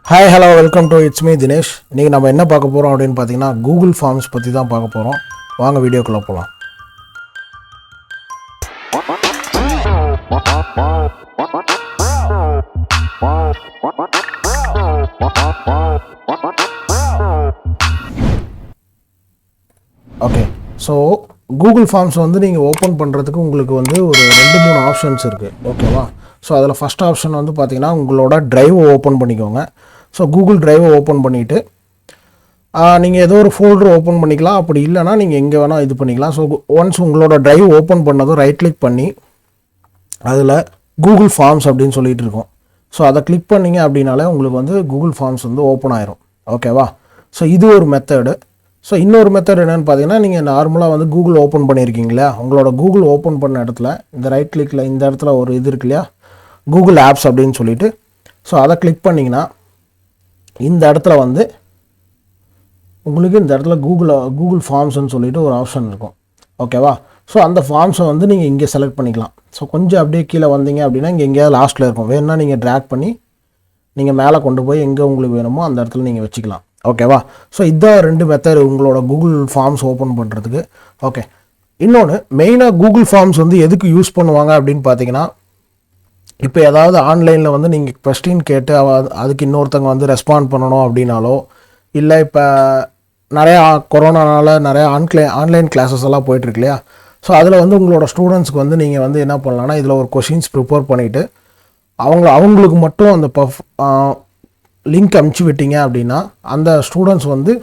Hi hello welcome to it's me Dinesh. இன்றைக்கி நம்ம என்ன பார்க்க போகிறோம் அப்படின்னு பார்த்தீங்கன்னா கூகுள் ஃபார்ம்ஸ் பற்றி தான் பார்க்க போகிறோம். வாங்க வீடியோக்குள்ளே போகலாம். ஓகே, ஸோ கூகுள் ஃபார்ம்ஸ் வந்து நீங்கள் ஓப்பன் பண்ணுறதுக்கு உங்களுக்கு வந்து ஒரு 2-3 ஆப்ஷன்ஸ் இருக்குது. ஓகேவா? ஸோ அதில் ஃபஸ்ட் ஆப்ஷன் வந்து பார்த்தீங்கன்னா உங்களோட ட்ரைவை ஓப்பன் பண்ணிக்கோங்க. ஸோ கூகுள் ட்ரைவை ஓப்பன் பண்ணிவிட்டு நீங்கள் ஏதோ ஒரு ஃபோல்டர் ஓப்பன் பண்ணிக்கலாம். அப்படி இல்லைனா நீங்கள் எங்கே வேணால் இது பண்ணிக்கலாம். ஸோ ஒன்ஸ் உங்களோட ட்ரைவ் ஓப்பன் பண்ணதும் ரைட் கிளிக் பண்ணி அதில் கூகுள் ஃபார்ம்ஸ் அப்படின்னு சொல்லிட்டு இருக்கோம். ஸோ அதை கிளிக் பண்ணிங்க அப்படின்னாலே உங்களுக்கு வந்து கூகுள் ஃபார்ம்ஸ் வந்து ஓப்பன் ஆயிரும். ஓகேவா? ஸோ இது ஒரு மெத்தடு. ஸோ இன்னொரு மெத்தட் என்னென்னு பார்த்தீங்கன்னா நீங்கள் நார்மலாக வந்து கூகுள் ஓப்பன் பண்ணியிருக்கீங்களா, உங்களோட கூகுள் ஓப்பன் பண்ண இடத்துல இந்த ரைட் கிளிக்கில் இந்த இடத்துல ஒரு இது இருக்கு இல்லையா, கூகுள் ஆப்ஸ் அப்படின்னு சொல்லிட்டு, ஸோ அதை கிளிக் பண்ணிங்கன்னா இந்த இடத்துல வந்து உங்களுக்கு இந்த இடத்துல கூகுள் ஃபார்ம்ஸ்ன்னு சொல்லிட்டு ஒரு ஆப்ஷன் இருக்கும். ஓகேவா? ஸோ அந்த ஃபார்ம்ஸை வந்து நீங்கள் இங்கே செலக்ட் பண்ணிக்கலாம். ஸோ கொஞ்சம் அப்படியே கீழே வந்தீங்க அப்படின்னா இங்கே எங்கேயாவது லாஸ்ட்டில் இருக்கும். வேணும்னா நீங்கள் ட்ராக் பண்ணி நீங்கள் மேலே கொண்டு போய் எங்கே உங்களுக்கு வேணுமோ அந்த இடத்துல நீங்கள் வச்சுக்கலாம். ஓகேவா? ஸோ இதான் 2 மெத்தட் உங்களோட கூகுள் ஃபார்ம்ஸ் ஓப்பன் பண்ணுறதுக்கு. ஓகே, இன்னொன்று மெயினாக கூகுள் ஃபார்ம்ஸ் வந்து எதுக்கு யூஸ் பண்ணுவாங்க அப்படின்னு பார்த்தீங்கன்னா, இப்போ ஏதாவது ஆன்லைனில் வந்து நீங்கள் கொஸ்டின் கேட்டு அதுக்கு இன்னொருத்தங்க வந்து ரெஸ்பாண்ட் பண்ணணும் அப்படின்னாலோ, இல்லை இப்போ நிறையா கொரோனானால நிறையா ஆன்லைன் கிளாஸஸ் எல்லாம் போயிட்டுருக்கு இல்லையா, ஸோ அதில் வந்து உங்களோட ஸ்டூடெண்ட்ஸ்க்கு வந்து நீங்கள் வந்து என்ன பண்ணலான்னா இதில் ஒரு கொஷின்ஸ் ப்ரிப்பேர் பண்ணிவிட்டு அவங்களுக்கு மட்டும் அந்த லிங்க் அனுப்பிச்சி விட்டீங்க அப்படின்னா அந்த ஸ்டூடெண்ட்ஸ் வந்து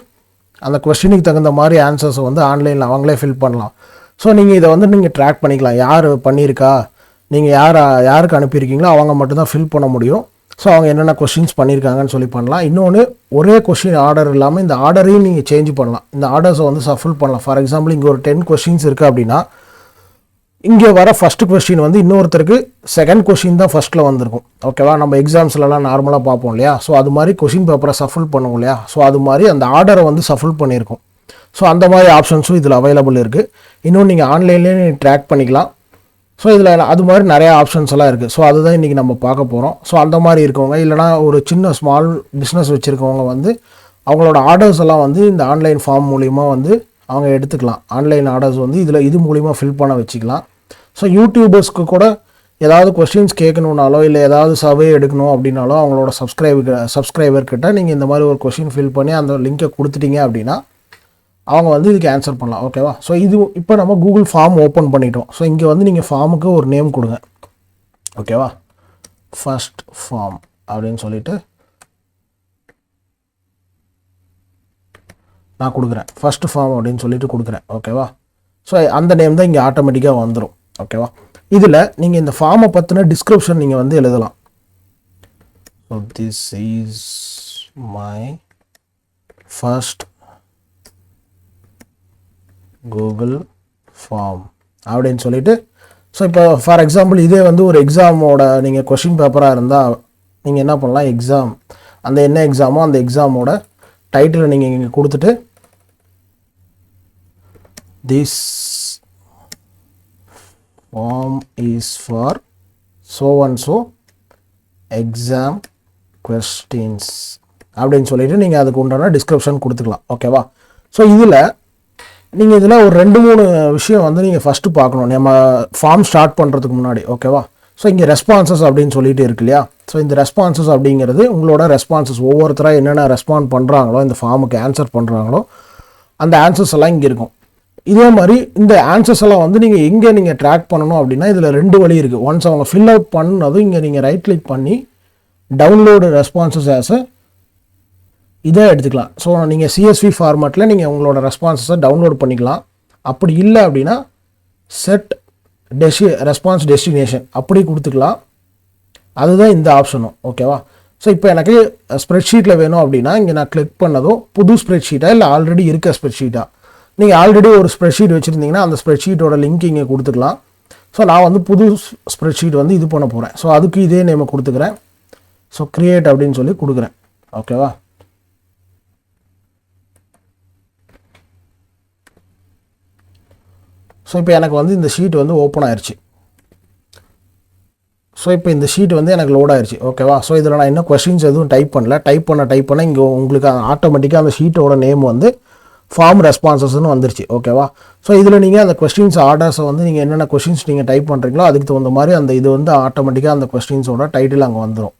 அந்த கொஸ்டினுக்கு தகுந்த மாதிரி ஆன்சர்ஸை வந்து ஆன்லைனில் அவங்களே ஃபில் பண்ணலாம். ஸோ நீங்கள் இதை வந்து நீங்கள் ட்ராக் பண்ணிக்கலாம். யார் பண்ணியிருக்கா, நீங்கள் யாருக்கு அனுப்பியிருக்கீங்களோ அவங்க மட்டும்தான் ஃபில் பண்ண முடியும். ஸோ அவங்க என்னென்ன கொஸ்டின்ஸ் பண்ணியிருக்காங்கன்னு சொல்லி பண்ணலாம். இன்னொன்று, ஒரே கொஸ்டின் ஆர்டர் இல்லாமல் இந்த ஆர்டரையும் நீங்கள் சேஞ்ச் பண்ணலாம். இந்த ஆர்டர்ஸை வந்து சஃபில் பண்ணலாம். ஃபார் எக்ஸாம்பிள் இங்கே ஒரு 10 கொஸ்டின்ஸ் இருக்குது அப்படின்னா இங்கே வர ஃபஸ்ட்டு கொஸ்டின் வந்து இன்னொருத்தருக்கு செகண்ட் கொஸ்டின் தான் ஃபஸ்ட்டில் வந்திருக்கும். ஓகேவா? நம்ம எக்ஸாம்ஸ்லலாம் நார்மலாக பார்ப்போம் இல்லையா, ஸோ அது மாதிரி கொஸ்டின் பேப்பரை சஃபில் பண்ணுவோம் இல்லையா, ஸோ அது மாதிரி அந்த ஆர்டரை வந்து சஃபில் பண்ணியிருக்கும். ஸோ அந்த மாதிரி ஆப்ஷன்ஸும் இதில் அவைலபிள் இருக்குது. இன்னும் நீங்கள் ஆன்லைன்லேயே நீங்கள் ட்ராக் பண்ணிக்கலாம். ஸோ இதில் அது மாதிரி நிறையா ஆப்ஷன்ஸ் எல்லாம் இருக்குது. ஸோ அதுதான் இன்றைக்கி நம்ம பார்க்க போகிறோம். ஸோ அந்த மாதிரி இருக்கவங்க, இல்லைனா ஒரு சின்ன ஸ்மால் பிஸ்னஸ் வச்சுருக்கவங்க வந்து அவங்களோட ஆர்டர்ஸ் எல்லாம் வந்து இந்த ஆன்லைன் ஃபார்ம் மூலிமா வந்து அவங்க எடுத்துக்கலாம். ஆன்லைன் ஆர்டர்ஸ் வந்து இது மூலிமா ஃபில் பண்ண வச்சுக்கலாம். ஸோ யூடியூபர்ஸ்க்கு கூட ஏதாவது கொஸ்டின்ஸ் கேட்கணுன்னாலோ இல்லை ஏதாவது சர்வே எடுக்கணும் அப்படின்னாலோ அவங்களோட சப்ஸ்கிரைபர்கிட்ட நீங்கள் இந்த மாதிரி ஒரு கொஸ்டின் ஃபில் பண்ணி அந்த லிங்கை கொடுத்துட்டீங்க அப்படின்னா அவங்க வந்து இதுக்கு ஆன்சர் பண்ணலாம். ஓகேவா? ஸோ இது இப்போ நம்ம கூகுள் ஃபார்ம் ஓப்பன் பண்ணிட்டோம். ஸோ இங்கே வந்து நீங்கள் ஃபார்முக்கு ஒரு நேம் கொடுங்க. ஓகேவா? ஃபர்ஸ்ட் ஃபார்ம் அப்படின்னு சொல்லிட்டு நான் கொடுக்குறேன். ஃபர்ஸ்ட் ஃபார்ம் அப்படின்னு சொல்லிட்டு கொடுக்குறேன். ஓகேவா? ஸோ அந்த நேம் தான் இங்கே ஆட்டோமேட்டிக்காக வந்துடும். ஓகேவா? இதில் நீங்கள் இந்த ஃபார்மை பற்றின டிஸ்கிரிப்ஷன் நீங்கள் வந்து எழுதலாம். So this is my first Google form அப்படின்னு சொல்லிட்டு, ஸோ இப்போ ஃபார் எக்ஸாம்பிள் இதே வந்து ஒரு எக்ஸாமோட நீங்கள் கொஷின் பேப்பராக இருந்தால் நீங்கள் என்ன பண்ணலாம், எக்ஸாம் அந்த என்ன எக்ஸாமோ அந்த எக்ஸாமோட டைட்டிலை நீங்கள் இங்கே கொடுத்துட்டு this form is for so and so exam questions அப்படின்னு சொல்லிட்டு நீங்கள் அதுக்கு உண்டான டிஸ்கிரிப்ஷன் கொடுத்துக்கலாம். ஓகேவா? ஸோ நீங்கள் இதில் ஒரு 2-3 விஷயம் வந்து நீங்கள் ஃபஸ்ட்டு பார்க்கணும் நம்ம ஃபார்ம் ஸ்டார்ட் பண்ணுறதுக்கு முன்னாடி. ஓகேவா? ஸோ இங்கே ரெஸ்பான்சஸ் அப்படின்னு சொல்லிட்டு இருக்கு இல்லையா, ஸோ இந்த ரெஸ்பான்சஸ் அப்படிங்கிறது உங்களோட ரெஸ்பான்சஸ் ஒவ்வொருத்தராக என்னென்ன ரெஸ்பாண்ட் பண்ணுறாங்களோ, இந்த ஃபார்முக்கு ஆன்சர் பண்ணுறாங்களோ அந்த ஆன்சர்ஸ் எல்லாம் இங்கே இருக்கும். இதே மாதிரி இந்த ஆன்சர்ஸ் எல்லாம் வந்து நீங்கள் ட்ராக் பண்ணணும் அப்படின்னா இதில் 2 வழி இருக்குது. ஒன்ஸ் அவங்க ஃபில் அவுட் பண்ணதும் இங்கே நீங்கள் ரைட் கிளிக் பண்ணி டவுன்லோடு ரெஸ்பான்சஸ் ஆஸ் இதை எடுத்துக்கலாம். ஸோ நீங்கள் CSV ஃபார்மேட்டில் நீங்கள் உங்களோட ரெஸ்பான்ஸஸை டவுன்லோட் பண்ணிக்கலாம். அப்படி இல்லை அப்படின்னா செட் ரெஸ்பான்ஸ் டெஸ்டினேஷன் அப்படி கொடுத்துக்கலாம். அதுதான் இந்த ஆப்ஷனும். ஓகேவா? ஸோ இப்போ எனக்கு ஸ்ப்ரெட்ஷீட்டில் வேணும் அப்படின்னா இங்கே நான் கிளிக் பண்ணதும் புது ஸ்ப்ரெட்ஷீட்டாக இல்லை ஆல்ரெடி இருக்க ஸ்ப்ரெட்ஷீட்டாக, நீங்கள் ஆல்ரெடி ஒரு ஸ்ப்ரெட்ஷீட் வச்சுருந்தீங்கன்னா அந்த ஸ்ப்ரெட்ஷீட்டோட லிங்க் இங்கே கொடுத்துக்கலாம். ஸோ நான் வந்து புது ஸ்ப்ரெட்ஷீட் வந்து இது பண்ண போகிறேன். ஸோ அதுக்கு இதே நேமை கொடுத்துக்கிறேன். ஸோ கிரியேட் அப்படின்னு சொல்லி கொடுக்குறேன். ஓகேவா? ஸோ இப்போ எனக்கு வந்து இந்த ஷீட் வந்து ஓப்பன் ஆயிடுச்சு. ஸோ இப்போ இந்த ஷீட் வந்து எனக்கு லோட் ஆயிடுச்சு. ஓகேவா? ஸோ இதில் நான் இன்னும் கொஸ்டின்ஸ் எதுவும் டைப் பண்ணல. டைப் பண்ண இங்கே உங்களுக்கு ஆட்டோமேட்டிக்காக அந்த ஷீட்டோட நேம் வந்து ஃபார்ம் ரெஸ்பான்சஸ்ன்னு வந்துருச்சு. ஓகேவா? ஸோ இதில் நீங்கள் அந்த கொஸ்டின்ஸ் ஆர்டர்ஸை வந்து நீங்கள் என்னென்ன கொஸ்டின்ஸ் நீங்கள் டைப் பண்ணுறீங்களோ அதுக்கு தகுந்த மாதிரி அந்த இது வந்து ஆட்டோமேட்டிக்காக அந்த கொஸ்டின்ஸோட டைட்டில் அங்கே வந்துடும்.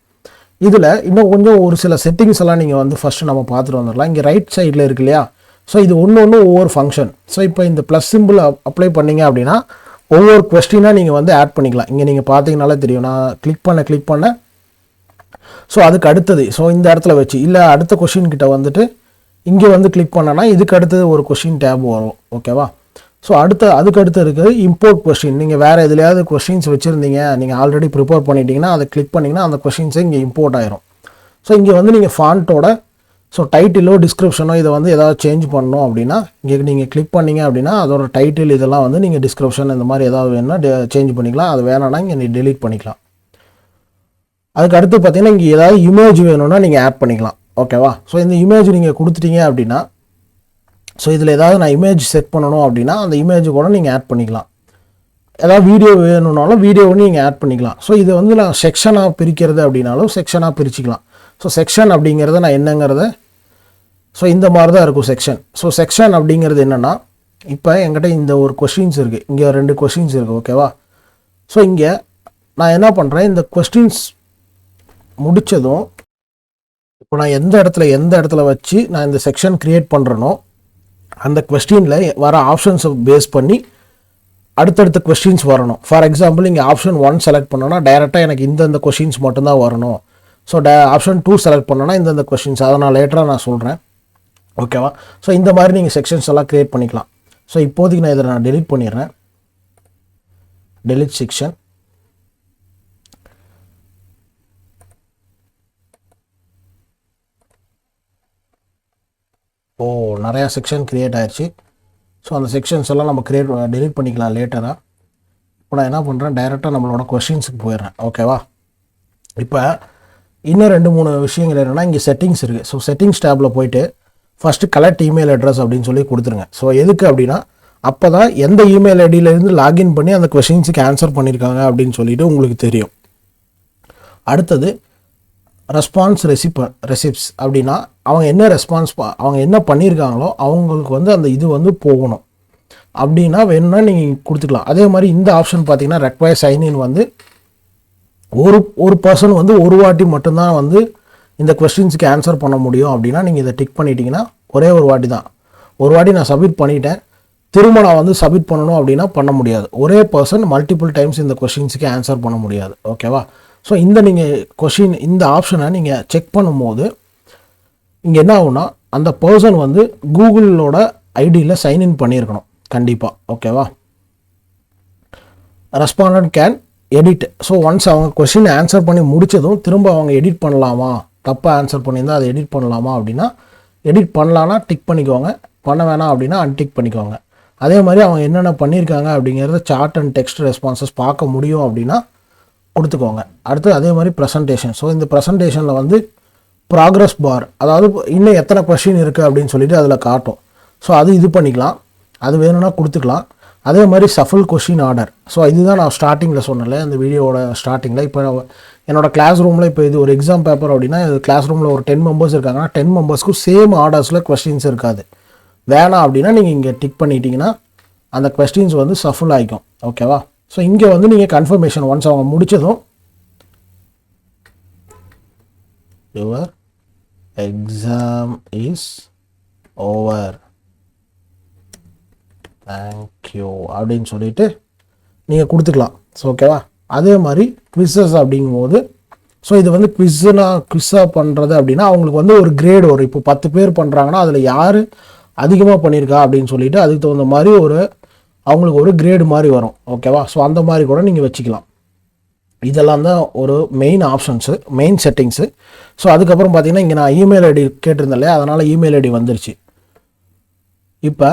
இதில் இன்னும் கொஞ்சம் ஒரு சில செட்டிங்ஸ் எல்லாம் நீங்கள் வந்து ஃபஸ்ட்டு நம்ம பார்த்துட்டு வந்துடலாம். இங்கே ரைட் சைடில் இருக்கு இல்லையா? ஸோ இது ஒன்று ஒவ்வொரு ஃபங்க்ஷன். ஸோ இப்போ இந்த ப்ளஸ் சிம்பிள் அப்ளை பண்ணிங்க அப்படின்னா ஒவ்வொரு கொஸ்டினாக நீங்கள் வந்து ஆட் பண்ணிக்கலாம். இங்கே நீங்கள் பார்த்தீங்கனாலே தெரியும். நான் கிளிக் பண்ண ஸோ அதுக்கு அடுத்தது ஸோ இந்த இடத்துல வச்சு இல்லை அடுத்த கொஸ்டின் கிட்ட வந்துட்டு இங்கே வந்து கிளிக் பண்ணனா இதுக்கு அடுத்தது ஒரு கொஸ்டின் டேப் வரும். ஓகேவா? ஸோ அதுக்கு அடுத்து இருக்குது இம்போர்ட் கொஸ்டின். நீங்கள் வேறு எதுலையாவது கொஸ்டின்ஸ் வச்சுருந்தீங்க, நீங்கள் ஆல்ரெடி ப்ரிப்பேர் பண்ணிட்டீங்கன்னா அதை கிளிக் பண்ணிங்கன்னா அந்த கொஸ்டின்ஸை இங்கே இம்போர்ட் ஆயிரும். ஸோ இங்கே வந்து நீங்கள் ஃபாண்ட்டோட ஸோ டைட்டிலோ டிஸ்கிரிப்ஷனோ இதை வந்து ஏதாவது சேஞ்ச் பண்ணணும் அப்படின்னா இங்கே நீங்கள் கிளிக் பண்ணிங்க அப்படின்னா அதோட டைட்டில் இதெல்லாம் வந்து நீங்கள் டிஸ்கிரிப்ஷன் இந்த மாதிரி ஏதாவது வேணும்னா சேஞ்ச் பண்ணிக்கலாம். அது வேணான்னா இங்கே நீ டெலீட் பண்ணிக்கலாம். அதுக்கு அடுத்து பார்த்தீங்கன்னா இங்கே ஏதாவது இமேஜ் வேணும்னா நீங்கள் ஆட் பண்ணிக்கலாம். ஓகேவா? ஸோ இந்த இமேஜ் நீங்கள் கொடுத்துட்டீங்க அப்படின்னா ஸோ இதில் ஏதாவது நான் இமேஜ் செட் பண்ணணும் அப்படின்னா அந்த இமேஜ் கூட நீங்கள் ஆட் பண்ணிக்கலாம். ஏதாவது வீடியோ வேணும்னாலும் வீடியோவும் நீங்கள் ஆட் பண்ணிக்கலாம். ஸோ இது வந்து நான் செக்ஷனாக பிரிக்கிறது அப்படின்னாலும் செக்ஷனாக பிரிச்சுக்கலாம். ஸோ செக்ஷன் அப்படிங்கிறத நான் என்னங்கிறத ஸோ இந்த மாதிரி தான் இருக்கும் செக்ஷன். ஸோ செக்ஷன் அப்படிங்கிறது என்னென்னா இப்போ என்கிட்ட இந்த ஒரு கொஸ்டின்ஸ் இருக்குது, இங்கே 2 கொஸ்டின்ஸ் இருக்குது. ஓகேவா? ஸோ இங்கே நான் என்ன பண்ணுறேன், இந்த கொஸ்டின்ஸ் முடித்ததும் இப்போ நான் எந்த இடத்துல வச்சு நான் இந்த செக்ஷன் க்ரியேட் பண்ணுறேனோ அந்த கொஸ்டினில் வர ஆப்ஷன்ஸை பேஸ் பண்ணி அடுத்தடுத்த கொஸ்டின்ஸ் வரணும். ஃபார் எக்ஸாம்பிள் இங்கே ஆப்ஷன் 1 செலக்ட் பண்ணோன்னா டைரெக்டாக எனக்கு இந்த கொஸ்டின்ஸ் மட்டும்தான் வரணும். ஸோ ஆப்ஷன் 2 செலக்ட் பண்ணோன்னா இந்த கொஸ்டின்ஸ் அதை நான் லேட்டராக நான் சொல்கிறேன். ஓகேவா? ஸோ இந்த மாதிரி நீங்கள் செக்ஷன்ஸ் எல்லாம் க்ரியேட் பண்ணிக்கலாம். ஸோ இப்போதைக்கு நான் இதை டெலீட் பண்ணிடுறேன். Delete section. நிறையா செக்ஷன் க்ரியேட் ஆயிடுச்சு. ஸோ அந்த செக்ஷன்ஸ் எல்லாம் நம்ம டெலீட் பண்ணிக்கலாம் லேட்டராக. இப்போ நான் என்ன பண்ணுறேன், டைரெக்டாக நம்மளோட கொஸ்டின்ஸுக்கு போயிடுறேன். ஓகேவா? இப்போ இன்னும் 2-3 விஷயங்கள் என்னென்னா இங்கே செட்டிங்ஸ் இருக்குது. ஸோ செட்டிங்ஸ் டேப்பில் போயிட்டு ஃபஸ்ட்டு கலெக்ட் இமெயில் அட்ரஸ் அப்படின்னு சொல்லி கொடுத்துருங்க. ஸோ எதுக்கு அப்படின்னா அப்போ தான் எந்த இமெயில் ஐடியிலேருந்து லாகின் பண்ணி அந்த கொஸ்டின்ஸுக்கு ஆன்சர் பண்ணியிருக்காங்க அப்படின்னு சொல்லிட்டு உங்களுக்கு தெரியும். அடுத்தது ரெஸ்பான்ஸ் ரெசிப்ட்ஸ் அப்படின்னா அவங்க என்ன அவங்க என்ன பண்ணியிருக்காங்களோ அவங்களுக்கு வந்து அந்த இது வந்து போகணும் அப்படின்னா வேணும்னா நீங்கள் கொடுத்துக்கலாம். அதே மாதிரி இந்த ஆப்ஷன் பார்த்தீங்கன்னா ரெக்வயர் சைன்இன் வந்து ஒரு பர்சன் வந்து ஒரு வாட்டி மட்டும்தான் வந்து இந்த கொஸ்டின்ஸுக்கு ஆன்சர் பண்ண முடியும் அப்படின்னா நீங்கள் இதை டிக் பண்ணிட்டீங்கன்னா ஒரே ஒரு வாட்டி தான். ஒரு வாட்டி நான் சப்மிட் பண்ணிட்டேன், திரும்ப நான் வந்து சப்மிட் பண்ணணும் அப்படின்னா பண்ண முடியாது. ஒரே பர்சன் மல்டிபிள் டைம்ஸ் இந்த கொஸ்டின்ஸுக்கு ஆன்சர் பண்ண முடியாது. ஓகேவா? ஸோ இந்த ஆப்ஷனை நீங்கள் செக் பண்ணும்போது இங்கே என்ன ஆகும்னா அந்த பர்சன் வந்து கூகுளோட ஐடியில் சைன்இன் பண்ணியிருக்கணும் கண்டிப்பாக. ஓகேவா? Respondent can edit. So once அவங்க கொஸ்டின் ஆன்சர் பண்ணி முடித்ததும் திரும்ப அவங்க எடிட் பண்ணலாமா, தப்பாக ஆன்சர் பண்ணியிருந்தால் அதை எடிட் பண்ணலாமா அப்படின்னா எடிட் பண்ணலான்னா டிக் பண்ணிக்கோங்க, பண்ண வேணாம் அப்படின்னா அன்டிக் பண்ணிக்கோங்க. அதே மாதிரி அவங்க என்னென்ன பண்ணியிருக்காங்க அப்படிங்கிறத சார்ட் அண்ட் டெக்ஸ்ட் ரெஸ்பான்சஸ் பார்க்க முடியும் அப்படின்னா கொடுத்துக்கோங்க. அடுத்து அதே மாதிரி ப்ரெசன்டேஷன். ஸோ இந்த ப்ரெசன்டேஷனில் வந்து ப்ராக்ரஸ் பார், அதாவது இன்னும் எத்தனை கொஸ்டின் இருக்குது அப்படின்னு சொல்லிட்டு அதில் காட்டும். ஸோ அது இது பண்ணிக்கலாம், அது வேணும்னா கொடுத்துக்கலாம். அதே மாதிரி சஃபல் கொஸ்டின் ஆர்டர். ஸோ இதுதான் நான் ஸ்டார்டிங்கில் சொன்னல, இந்த வீடியோட ஸ்டார்டிங்கில். இப்போ என்னோடய கிளாஸ் ரூமில் இப்போ இது ஒரு எக்ஸாம் பேப்பர் அப்படின்னா கிளாஸ் ரூமில் ஒரு 10 மெம்பர்ஸ் இருக்காங்கன்னா 10 மெம்பர்ஸ்க்கும் சேம் ஆர்டர்ஸில் கொஸ்டின்ஸ் இருக்காது. வேணாம் அப்படின்னா நீங்கள் இங்கே டிக் பண்ணிட்டீங்கன்னா அந்த கொஸ்டின்ஸ் வந்து சஃபல் ஆகிக்கும். ஓகேவா? ஸோ இங்கே வந்து நீங்கள் கன்ஃபர்மேஷன் ஒன்ஸ் அவங்க முடித்ததும் your exam is over, thank you அப்படின்னு சொல்லிட்டு நீங்கள் கொடுத்துக்கலாம். ஸோ ஓகேவா? அதே மாதிரி குவிஸஸ் அப்படிங்கும்போது ஸோ இது வந்து குவிஸாக பண்ணுறது அப்படின்னா அவங்களுக்கு வந்து ஒரு கிரேட் வரும். இப்போ 10 பேர் பண்ணுறாங்கன்னா அதில் யார் அதிகமாக பண்ணியிருக்கா அப்படின்னு சொல்லிட்டு அதுக்கு தகுந்த மாதிரி அவங்களுக்கு ஒரு கிரேடு மாதிரி வரும். ஓகேவா? ஸோ அந்த மாதிரி கூட நீங்கள் வச்சுக்கலாம். இதெல்லாம் தான் ஒரு main options, main settings. So அதுக்கப்புறம் பார்த்தீங்கன்னா இங்கே நான் இமெயில் ஐடி கேட்டிருந்தேன் இல்லையா, அதனால் இமெயில் ஐடி வந்துருச்சு. இப்போ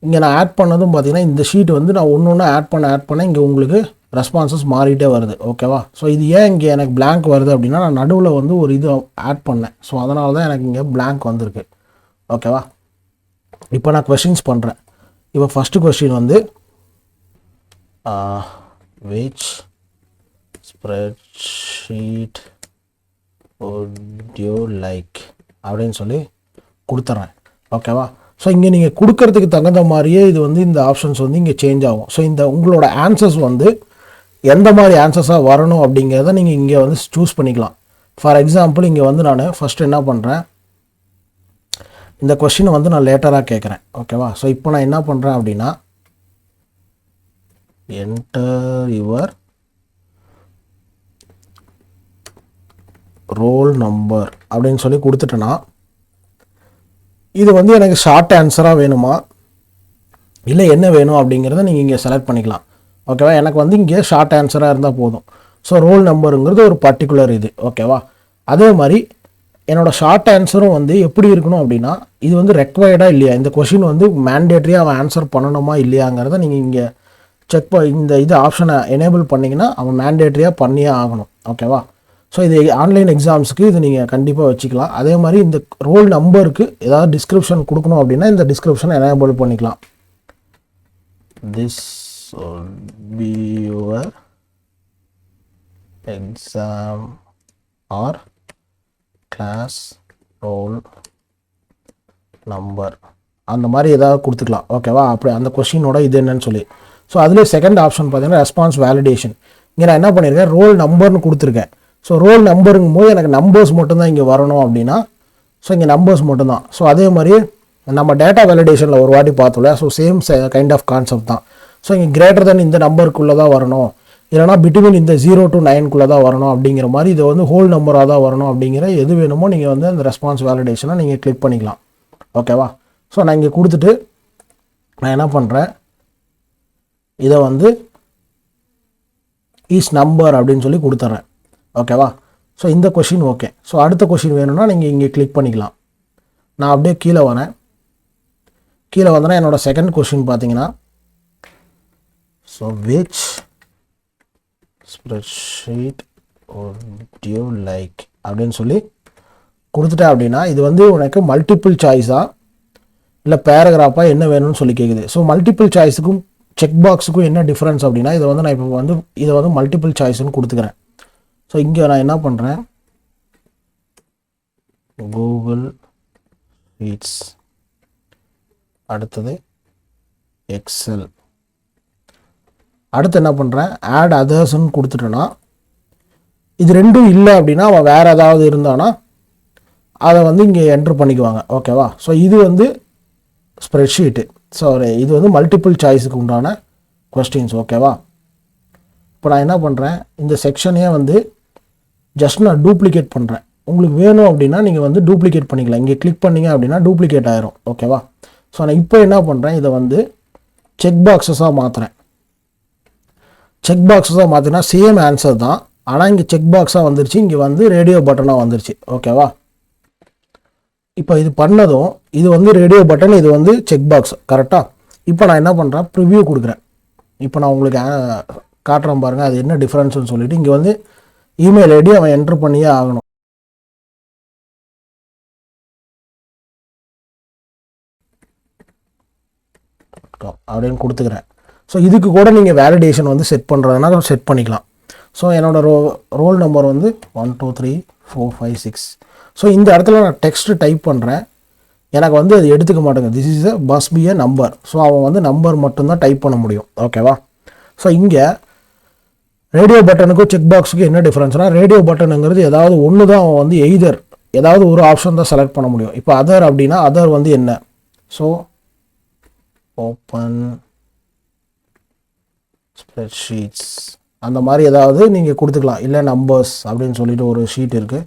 இங்கே நான் ஆட் பண்ணதும் பார்த்தீங்கன்னா இந்த ஷீட் வந்து நான் ஒன்று ஆட் பண்ண இங்கே உங்களுக்கு ரெஸ்பான்சஸ் மாறிட்டே வருது. ஓகேவா? ஸோ இது ஏன் இங்கே எனக்கு blank வருது அப்படின்னா நான் நடுவில் வந்து ஒரு இது ஆட் பண்ணேன். ஸோ அதனால தான் எனக்கு இங்கே blank வந்திருக்கு. ஓகேவா? இப்போ நான் கொஸ்டின்ஸ் பண்ணுறேன். இப்போ ஃபஸ்ட்டு கொஸ்டின் வந்து which spreadsheet would you like அப்படின்னு சொல்லி கொடுத்துட்றேன். ஓகேவா? ஸோ இங்கே நீங்கள் கொடுக்கறதுக்கு தகுந்த மாதிரியே இது வந்து இந்த ஆப்ஷன்ஸ் வந்து இங்கே சேஞ்ச் ஆகும். ஸோ இந்த உங்களோட ஆன்சர்ஸ் வந்து எந்த மாதிரி ஆன்சர்ஸாக வரணும் அப்படிங்கிறத நீங்கள் இங்கே வந்து சூஸ் பண்ணிக்கலாம். ஃபார் எக்ஸாம்பிள் இங்கே வந்து நான் ஃபஸ்ட்டு என்ன பண்ணுறேன், இந்த கொஸ்டினை வந்து நான் லேட்டராக கேட்குறேன். ஓகேவா? ஸோ இப்போ நான் என்ன பண்ணுறேன் அப்படின்னா, என்டர் யுவர் ரோல் நம்பர் அப்படின்னு சொல்லி கொடுத்துட்டேன்னா, இது வந்து எனக்கு ஷார்ட் ஆன்சராக வேணுமா இல்லை என்ன வேணும் அப்படிங்கிறத நீங்கள் இங்கே செலக்ட் பண்ணிக்கலாம். ஓகேவா? எனக்கு வந்து இங்கே ஷார்ட் ஆன்சராக இருந்தால் போதும். ஸோ ரோல் நம்பருங்கிறது ஒரு பர்டிகுலர் இது. ஓகேவா? அதே மாதிரி என்னோடய ஷார்ட் ஆன்சரும் வந்து எப்படி இருக்கணும் அப்படின்னா, இது வந்து ரெக்வயர்டாக இல்லையா, இந்த கொஷின் வந்து மேண்டேட்ரியாக அவன் ஆன்சர் பண்ணணுமா இல்லையாங்கிறத நீங்கள் இங்கே செக் இந்த இது ஆப்ஷனை எனேபிள் பண்ணிங்கன்னா அவன் மேண்டேட்ரியாக பண்ணியே ஆகணும். ஓகேவா? ஸோ இது ஆன்லைன் எக்ஸாம்ஸுக்கு இது நீங்கள் கண்டிப்பாக வச்சுக்கலாம். அதே மாதிரி இந்த ரோல் நம்பருக்கு ஏதாவது டிஸ்கிரிப்ஷன் கொடுக்கணும் அப்படின்னா இந்த டிஸ்கிரிப்ஷனை எனேபிள் பண்ணிக்கலாம். This be your exam or class roll number அந்த மாதிரி ஏதாவது கொடுத்துக்கலாம். ஓகேவா? அப்படி அந்த கொஷினோட இது என்னன்னு சொல்லி. ஸோ அதில் செகண்ட் ஆப்ஷன் பார்த்தீங்கன்னா ரெஸ்பான்ஸ் வேலிடேஷன். இங்கே நான் என்ன பண்ணியிருக்கேன், ரோல் நம்பர்னு கொடுத்துருக்கேன். ஸோ ரோல் நம்பருங்கும் போது எனக்கு நம்பர்ஸ் மட்டும்தான் இங்கே வரணும் அப்படின்னா, ஸோ இங்கே நம்பர்ஸ் மட்டும்தான். ஸோ அதே மாதிரி நம்ம டேட்டா வேலிடேஷனில் ஒரு வாட்டி பார்த்தோம்ல, so same kind of concept தான். ஸோ இங்கே கிரேட்டர் தென் இந்த நம்பருக்குள்ளே தான் வரணும், இல்லைனா பிட்வீன் இந்த 0 to 9 தான் வரணும் அப்படிங்கிற மாதிரி, இது வந்து ஹோல் நம்பராக தான் வரணும் அப்படிங்கிற எது வேணுமோ நீங்கள் வந்து அந்த ரெஸ்பான்ஸ் வேலிடேஷனை நீங்கள் கிளிக் பண்ணிக்கலாம். ஓகேவா? ஸோ நான் இங்கே கொடுத்துட்டு நான் என்ன பண்ணுறேன், இதை வந்து ஈஸ் நம்பர் அப்படின்னு சொல்லி கொடுத்துட்றேன். ஓகேவா? ஸோ இந்த கொஷின் ஓகே. ஸோ அடுத்த கொஷின் வேணும்னா நீங்கள் இங்கே கிளிக் பண்ணிக்கலாம். நான் அப்படியே கீழே வரேன். கீழே வந்தேன்னா என்னோடய செகண்ட் கொஷின் பார்த்தீங்கன்னா, so which spreadsheet would you like அப்படின்னு சொல்லி கொடுத்துட்டேன் அப்படின்னா, இது வந்து உனக்கு மல்டிபிள் சாய்ஸாக இல்லை பேராகிராஃபாக என்ன வேணும்னு சொல்லி கேட்குது. ஸோ மல்டிபிள் சாய்ஸுக்கும் செக் பாக்ஸுக்கும் என்ன டிஃப்ரென்ஸ் அப்படின்னா, இதை வந்து நான் இப்போ வந்து இதை வந்து மல்டிபிள் சாய்ஸ்னு கொடுத்துக்கிறேன். ஸோ இங்கே நான் என்ன பண்ணுறேன், கூகுள் ஷீட்ஸ், அடுத்தது எக்ஸல், அடுத்து என்ன பண்ணுறேன், ஆட் அதர்ஸ்ன்னு கொடுத்துட்டேன்னா, இது ரெண்டும் இல்லை அப்படின்னா அவன் வேறு ஏதாவது இருந்தானா அதை வந்து இங்கே என்ட்ரு பண்ணிக்குவாங்க. ஓகேவா? ஸோ இது வந்து ஸ்ப்ரெட்ஷீட்டு. ஸோ இது வந்து மல்டிபிள் சாய்ஸுக்கு உண்டான கொஸ்டின்ஸ். ஓகேவா? இப்போ நான் என்ன பண்ணுறேன், இந்த செக்ஷனே வந்து ஜஸ்ட் நான் டூப்ளிகேட் பண்ணுறேன். உங்களுக்கு வேணும் அப்படின்னா நீங்கள் வந்து டூப்ளிகேட் பண்ணிக்கலாம். இங்கே கிளிக் பண்ணிங்க அப்படின்னா டூப்ளிகேட் ஆயிரும். ஓகேவா? ஸோ நான் இப்போ என்ன பண்ணுறேன், இதை வந்து செக் பாக்ஸஸாக மாற்றுறேன். செக் பாக்ஸஸாக மாற்றினா சேம் ஆன்சர் தான், ஆனால் இங்கே செக் பாக்ஸாக வந்துருச்சு, இங்கே வந்து ரேடியோ பட்டனாக வந்துருச்சு. ஓகேவா? இப்போ இது பண்ணதும் இது வந்து ரேடியோ பட்டன், இது வந்து செக் பாக்ஸ். கரெக்டாக? இப்போ நான் என்ன பண்ணுறேன், ப்ரிவ்யூ கொடுக்குறேன். இப்போ நான் உங்களுக்கு காட்டுறேன் பாருங்கள் அது என்ன டிஃப்ரென்ஸ்னு சொல்லிட்டு. இங்கே வந்து இமெயில் ஐடி அவன் என்ட்ரு பண்ணியே ஆகணும். அப்படின்னு கொடுத்துக்கிறேன். ஸோ இதுக்கு கூட நீங்கள் வேலிடேஷன் வந்து செட் பண்ணுறதுனா செட் பண்ணிக்கலாம். ஸோ என்னோடய ரோல் நம்பர் வந்து 1 2 3 4 5 6. ஸோ இந்த இடத்துல நான் டெக்ஸ்ட் டைப் பண்ணுறேன், எனக்கு வந்து அது எடுத்துக்க மாட்டேங்க. This is must be a number. So அவன் வந்து நம்பர் மட்டும்தான் டைப் பண்ண முடியும். ஓகேவா? ஸோ இங்கே ரேடியோ பட்டனுக்கும் செக் பாக்ஸுக்கும் என்ன டிஃப்ரென்ஸ்னால், ரேடியோ பட்டனுங்கிறது ஏதாவது ஒன்று தான் அவன் வந்து எய்தர் ஏதாவது ஒரு ஆப்ஷன் தான் செலக்ட் பண்ண முடியும். இப்போ அதர் அப்படின்னா அதர் வந்து என்ன, ஸோ ஓப்பன் ஸ்ப்ரெட்ஷீட்ஸ் அந்த மாதிரி ஏதாவது நீங்கள் கொடுத்துக்கலாம். இல்லை நம்பர்ஸ் அப்படின்னு சொல்லிட்டு ஒரு ஷீட் இருக்குது,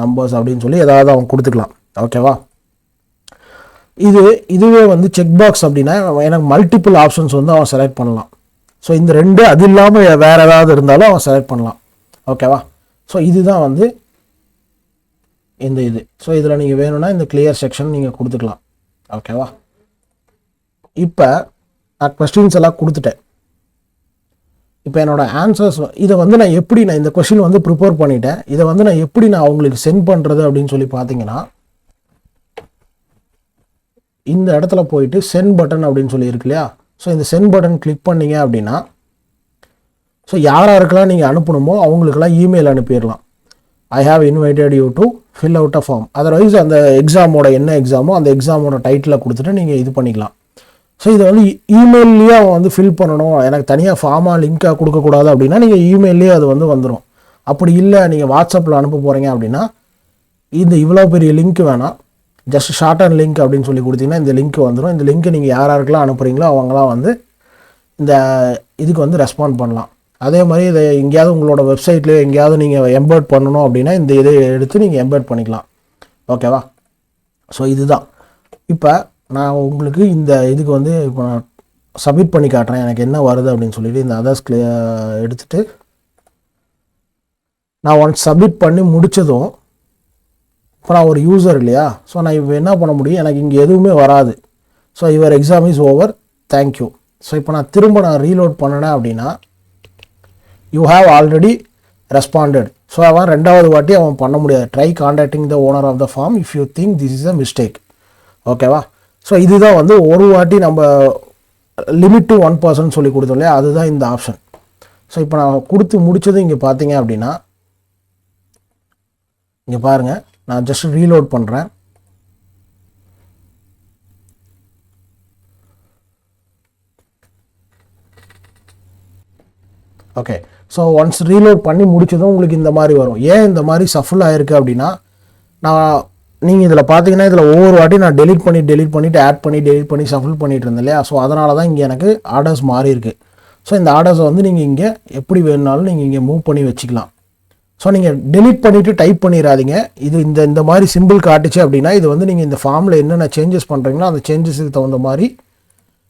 நம்பர்ஸ் அப்படின்னு சொல்லி ஏதாவது அவன் கொடுத்துக்கலாம். ஓகேவா? இதுவே வந்து செக் பாக்ஸ் அப்படின்னா எனக்கு மல்டிபிள் ஆப்ஷன்ஸ் வந்து அவன் செலக்ட் பண்ணலாம். ஸோ இந்த ரெண்டு அது இல்லாமல் வேறு ஏதாவது இருந்தாலும் அவன் செலக்ட் பண்ணலாம். ஓகேவா? ஸோ இதுதான் வந்து இந்த இது. ஸோ இதில் நீங்கள் வேணும்னா இந்த கிளியர் செக்ஷன் நீங்கள் கொடுத்துக்கலாம். ஓகேவா? இப்போ நான் கொஸ்டின்ஸ் எல்லாம் கொடுத்துட்டேன். இப்போ என்னோடய ஆன்சர்ஸ் இதை வந்து நான் எப்படி நான் இந்த கொஸ்டின் வந்து ப்ரிப்பேர் பண்ணிட்டேன், இதை வந்து நான் எப்படி நான் அவங்களுக்கு சென்ட் பண்ணுறது அப்படின்னு சொல்லி பார்த்தீங்கன்னா, இந்த இடத்துல போயிட்டு சென்ட் பட்டன் அப்படின்னு சொல்லி இருக்கு இல்லையா? ஸோ இந்த சென்ட் பட்டன் கிளிக் பண்ணிங்க அப்படின்னா, ஸோ யாராருக்கெல்லாம் நீங்கள் அனுப்பணுமோ அவங்களுக்கெல்லாம் இமெயில் அனுப்பிடலாம். I have invited you to fill out a form. Otherwise அந்த எக்ஸாமோட என்ன எக்ஸாமோ அந்த எக்ஸாமோட டைட்டிலை கொடுத்துட்டு நீங்கள் இது பண்ணிக்கலாம். ஸோ இதை வந்து இமெயிலே அவன் வந்து ஃபில் பண்ணணும், எனக்கு தனியாக ஃபார்மாக லிங்காக கொடுக்கக்கூடாது அப்படின்னா நீங்கள் இமெயிலே அது வந்து வந்துடும். அப்படி இல்லை நீங்கள் வாட்ஸ்அப்பில் அனுப்ப போகிறீங்க அப்படின்னா இந்த இவ்வளோ பெரிய லிங்க் வேணாம், ஜஸ்ட் ஷார்ட் அண்ட் லிங்க் அப்படின்னு சொல்லி கொடுத்தீங்கன்னா இந்த லிங்க் வந்துடும். இந்த லிங்க் நீங்கள் யாராருக்கெல்லாம் அனுப்புகிறீங்களோ அவங்களாம் வந்து இந்த இதுக்கு வந்து ரெஸ்பாண்ட் பண்ணலாம். அதே மாதிரி இதை எங்கேயாவது உங்களோட வெப்சைட்லேயே எங்கேயாவது நீங்கள் எம்பர்ட் பண்ணணும் அப்படின்னா இந்த இதை எடுத்து நீங்கள் எம்பர்ட் பண்ணிக்கலாம். ஓகேவா? ஸோ இதுதான். இப்போ நான் உங்களுக்கு இந்த இதுக்கு வந்து இப்போ நான் சப்மிட் பண்ணி காட்டுறேன் எனக்கு என்ன வருது அப்படின்னு சொல்லிட்டு இந்த அதர்ஸ் எடுத்துகிட்டு நான் ஒன்ஸ் சப்மிட் பண்ணி முடித்ததும் இப்போ நான் ஒரு யூசர் இல்லையா, ஸோ நான் இப்போ என்ன பண்ண முடியும், எனக்கு இங்கே எதுவுமே வராது. So your exam is over, thank you. So இப்போ நான் திரும்ப ரீலோட் பண்ணினேன் அப்படின்னா you have already responded. So அவன் ரெண்டாவது வாட்டி அவன் பண்ண முடியாது. Try contacting the owner of the form if you think this is a mistake. ஓகேவா? ஸோ இதுதான் வந்து ஒரு வாட்டி நம்ம லிமிட் டு 1% சொல்லி கொடுத்தோம் இல்லையா, அதுதான் இந்த ஆப்ஷன். ஸோ இப்போ நான் கொடுத்து முடித்தது இங்கே பார்த்தீங்க அப்படின்னா இங்கே பாருங்கள், நான் ஜஸ்ட் ரீலோட் பண்ணுறேன். ஓகே, ஸோ ஒன்ஸ் ரீலோட் பண்ணி முடிச்சதும் உங்களுக்கு இந்த மாதிரி வரும். ஏன் இந்த மாதிரி சஃபுல் ஆகிருக்கு அப்படின்னா நீங்கள் இதில் பார்த்தீங்கன்னா இதில் ஒவ்வொரு வாட்டி நான் டெலிட் பண்ணிவிட்டு ஆட் பண்ணி சஃபுல் பண்ணிட்டு இருந்தேன் இல்லையா, ஸோ அதனால தான் இங்கே எனக்கு ஆர்டர்ஸ் மாறி இருக்குது. ஸோ இந்த ஆர்டர்ஸை வந்து நீங்கள் இங்கே எப்படி வேணுனாலும் நீங்கள் இங்கே மூவ் பண்ணி வச்சுக்கலாம். ஸோ நீங்கள் டெலிட் பண்ணிவிட்டு டைப் பண்ணிடாதீங்க. இது இந்த மாதிரி சிம்பிள் காட்டுச்சு அப்படின்னா இது வந்து நீங்கள் இந்த ஃபார்மில் என்னென்ன சேஞ்சஸ் பண்ணுறீங்களோ அந்த சேஞ்சஸுக்கு தகுந்த மாதிரி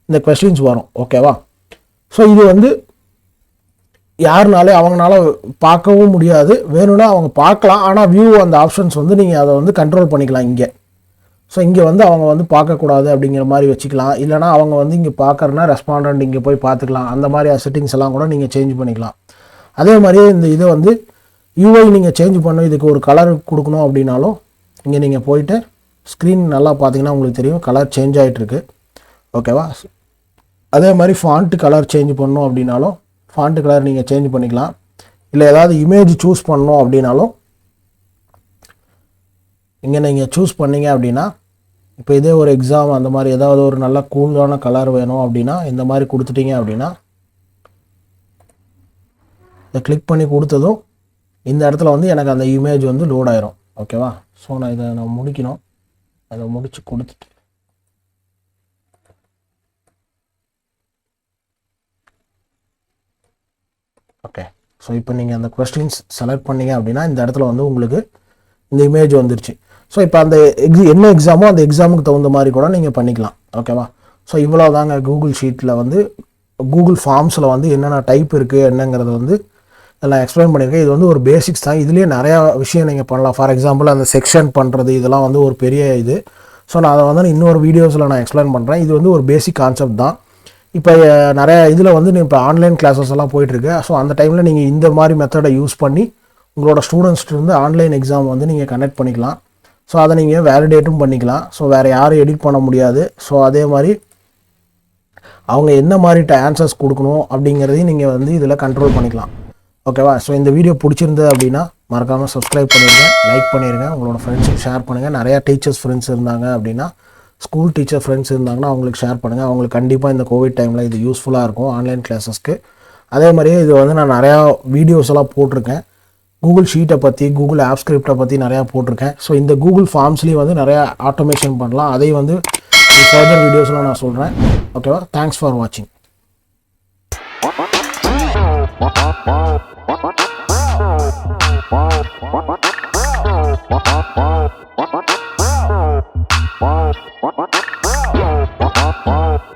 இந்த கொஸ்டின்ஸ் வரும். ஓகேவா? ஸோ இது வந்து யாருனாலே அவங்களால பார்க்கவும் முடியாது, வேணும்னா அவங்க பார்க்கலாம், ஆனால் வியூ அந்த ஆப்ஷன்ஸ் வந்து நீங்கள் அதை வந்து கண்ட்ரோல் பண்ணிக்கலாம் இங்கே. ஸோ இங்கே வந்து அவங்க வந்து பார்க்கக்கூடாது அப்படிங்கிற மாதிரி வச்சுக்கலாம். இல்லைனா அவங்க வந்து இங்கே பார்க்குறனா ரெஸ்பாண்டன்ட் இங்கே போய் பார்த்துக்கலாம். அந்த மாதிரி செட்டிங்ஸ் எல்லாம் கூட நீங்கள் சேஞ்ச் பண்ணிக்கலாம். அதே மாதிரியே இந்த இதை வந்து யூஐ நீங்கள் சேஞ்ச் பண்ணணும், இதுக்கு ஒரு கலர் கொடுக்கணும் அப்படின்னாலும் இங்கே நீங்கள் போயிட்டு ஸ்க்ரீன் நல்லா பார்த்தீங்கன்னா உங்களுக்கு தெரியும் கலர் சேஞ்ச் ஆகிட்டுருக்கு. ஓகேவா? அதே மாதிரி ஃபாண்ட் கலர் சேஞ்ச் பண்ணணும் அப்படின்னாலும் ஃபாண்ட் கலர் நீங்கள் சேஞ்ச் பண்ணிக்கலாம். இல்லை ஏதாவது இமேஜ் சூஸ் பண்ணணும் அப்படின்னாலும் இங்கே நீங்கள் சூஸ் பண்ணீங்க அப்படின்னா இப்போ இதே ஒரு எக்ஸாம் அந்த மாதிரி ஏதாவது ஒரு நல்ல கூலான கலர் வேணும் அப்படின்னா இந்த மாதிரி கொடுத்துட்டீங்க அப்படின்னா இதை கிளிக் பண்ணி கொடுத்ததும் இந்த இடத்துல வந்து எனக்கு அந்த இமேஜ் வந்து லோட் ஆயிரும். ஓகேவா? ஸோ நான் இதை முடிக்கணும். அதை முடித்து கொடுத்துட்டு ஓகே. ஸோ இப்போ நீங்கள் அந்த கொஸ்டின்ஸ் செலக்ட் பண்ணீங்க அப்படின்னா இந்த இடத்துல வந்து உங்களுக்கு இந்த இமேஜ் வந்துருச்சு. ஸோ இப்போ அந்த என்ன எக்ஸாமோ அந்த எக்ஸாமுக்கு தகுந்த மாதிரி கூட நீங்கள் பண்ணிக்கலாம். ஓகேவா? ஸோ இவ்வளோ தாங்க கூகுள் ஷீட்டில் வந்து கூகுள் ஃபார்ம்ஸில் வந்து என்னென்ன டைப் இருக்குது என்னங்கிறத வந்து நான் எக்ஸ்பிளைன் பண்ணியிருக்கேன். இது வந்து ஒரு பேசிக்ஸ் தான். இதுலேயே நிறையா விஷயம் நீங்கள் பண்ணலாம். ஃபார் எக்ஸாம்பிள் அந்த செக்ஷன் பண்ணுறது இதெல்லாம் வந்து ஒரு பெரிய இது. ஸோ நான் அதை வந்து இன்னொரு வீடியோஸில் நான் எக்ஸ்பிளைன் பண்ணுறேன். இது வந்து ஒரு பேசிக் கான்செப்ட் தான். இப்போ நிறையா இதில் வந்து இப்போ ஆன்லைன் கிளாஸஸ் எல்லாம் போயிட்டுருக்கு. ஸோ அந்த டைமில் நீங்கள் இந்த மாதிரி மெத்தடை யூஸ் பண்ணி உங்களோட ஸ்டூடெண்ட்ஸ்லேருந்து ஆன்லைன் எக்ஸாம் வந்து நீங்கள் கனெக்ட் பண்ணிக்கலாம். ஸோ அதை நீங்கள் வேலிடேட்டும் பண்ணிக்கலாம். ஸோ வேறு யாரும் எடிட் பண்ண முடியாது. ஸோ அதே மாதிரி அவங்க என்ன மாதிரி ஆன்சர்ஸ் கொடுக்கணும் அப்படிங்கிறதையும் நீங்கள் வந்து இதில் கண்ட்ரோல் பண்ணிக்கலாம். ஓகேவா? ஸோ இந்த வீடியோ பிடிச்சிருந்தது அப்படின்னா மறக்காமல் சப்ஸ்கிரைப் பண்ணிடுங்க, லைக் பண்ணிடுங்க, உங்களோட ஃப்ரெண்ட்ஸுக்கு ஷேர் பண்ணுங்கள். நிறையா டீச்சர்ஸ் ஃப்ரெண்ட்ஸ் இருந்தாங்க அப்படின்னா ஸ்கூல் டீச்சர் ஃப்ரெண்ட்ஸ் இருந்தாங்கன்னா அவங்களுக்கு ஷேர் பண்ணுங்கள். அவங்களுக்கு கண்டிப்பாக இந்த கோவிட் டைமில் இது யூஸ்ஃபுல்லாக இருக்கும் ஆன்லைன் கிளாஸஸ்க்கு. அதே மாதிரியே இது வந்து நான் நிறையா வீடியோஸ் எல்லாம் போட்டிருக்கேன். கூகுள் ஷீட்டை பற்றி கூகுள் ஆப் ஸ்கிரிப்டை பற்றி நிறையா போட்டிருக்கேன். ஸோ இந்த கூகுள் ஃபார்ம்ஸ்லேயும் வந்து நிறையா ஆட்டோமேஷன் பண்ணலாம். அதை வந்து ஃபர்தர் வீடியோஸில் நான் சொல்கிறேன். ஓகேவா? தேங்க்ஸ் ஃபார் வாட்சிங். Wow.